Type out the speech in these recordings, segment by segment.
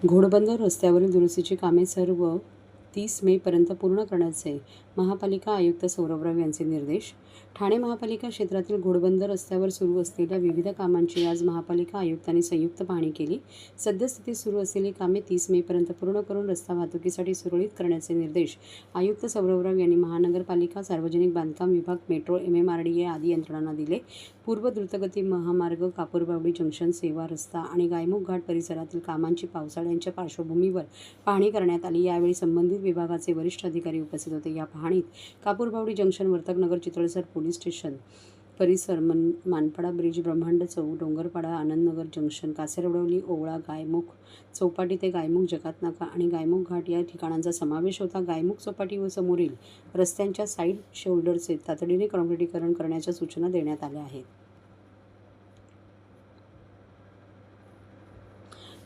घोडबंदर रस्त्यावरील दुरुस्तीची कामे सर्व 30 मेपर्यंत पूर्ण करण्याचे महापालिका आयुक्त सौरभ राव यांचे निर्देश. ठाणे महापालिका क्षेत्रातील घोडबंदर रस्त्यावर सुरू असलेल्या विविध कामांची आज महापालिका आयुक्तांनी संयुक्त पाहणी केली. सद्यस्थितीत सुरू असलेली कामे 30 मेपर्यंत पूर्ण करून रस्ता वाहतुकीसाठी सुरळीत करण्याचे निर्देश आयुक्त सौरभ राव यांनी महानगरपालिका, सार्वजनिक बांधकाम विभाग, मेट्रो, MMRDA आदी यंत्रणांना दिले. पूर्व द्रुतगती महामार्ग, कापूरबावडी जंक्शन, सेवा रस्ता आणि गायमुख घाट परिसरातील कामांची पावसाळ्याच्या पार्श्वभूमीवर पाहणी करण्यात आली. यावेळी संबंधित विभागाचे वरिष्ठ अधिकारी उपस्थित होते. या पाहणीत Kapurbawdi junction, Vartak Nagar, चितळसर police station परिसर, मानपाडा ब्रिज, ब्रह्मांड चौक, डोंगरपाडा, आनंदनगर जंक्शन, कासेरवडवली, ओवळा, गायमुख चौपाटी ते गायमुख जकात नाका आणि गायमुख घाट या ठिकाणांचा समावेश होता. गायमुख चौपाटी व समोरील रस्त्यांच्या साईड शोल्डरचे तातडीने काँक्रिटीकरण करण्याच्या सूचना देण्यात आल्या आहेत.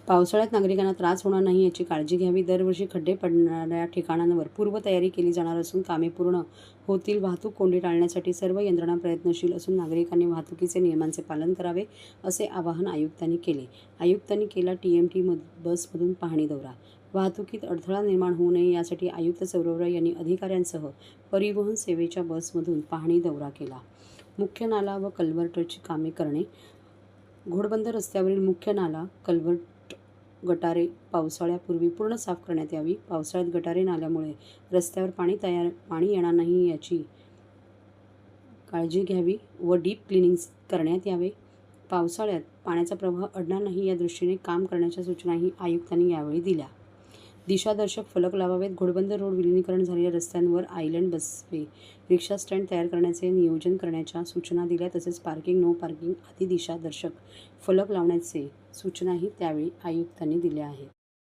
पावसाळ्यात नागरिकांना त्रास होणार नाही याची काळजी घ्यावी. दरवर्षी खड्डे पडणाऱ्या ठिकाणांवर पूर्वतयारी केली जाणार असून कामे पूर्ण होतील. वाहतूक कोंडी टाळण्यासाठी सर्व यंत्रणा प्रयत्नशील असून नागरिकांनी वाहतुकीचे नियमांचे पालन करावे असे आवाहन आयुक्तांनी केले. आयुक्तांनी केला TMT बसमधून पाहणी दौरा. वाहतुकीत अडथळा निर्माण होऊ नये यासाठी आयुक्त सौरभ राव यांनी अधिकाऱ्यांसह परिवहन सेवेच्या बसमधून पाहणी दौरा केला. मुख्य नाला व कल्व्हर्टची कामे करणे. घोडबंदर रस्त्यावरील मुख्य नाला, कल्व्हर्ट, गटारे पावसाळ्यापूर्वी पूर्ण साफ करण्यात यावी. पावसाळ्यात गटारे नाल्यामुळे रस्त्यावर पाणी येणार नाही याची काळजी घ्यावी व डीप क्लिनिंग करण्यात यावे. पावसाळ्यात पाण्याचा प्रवाह अडणार नाही या दृष्टीने काम करण्याच्या सूचनाही आयुक्तांनी यावेळी दिल्या. दिशादर्शक फलक लावावेत. घोडबंदर रोड विलिनीकरण झालेल्या रस्त्यांवर आयलंड बसवे, रिक्षा स्टँड तयार करण्याचे नियोजन करण्याच्या सूचना दिल्या. तसेच पार्किंग, नो पार्किंग आदी दिशादर्शक फलक लावण्याचे सूचनाही त्यावेळी आयुक्तांनी दिल्या आहेत.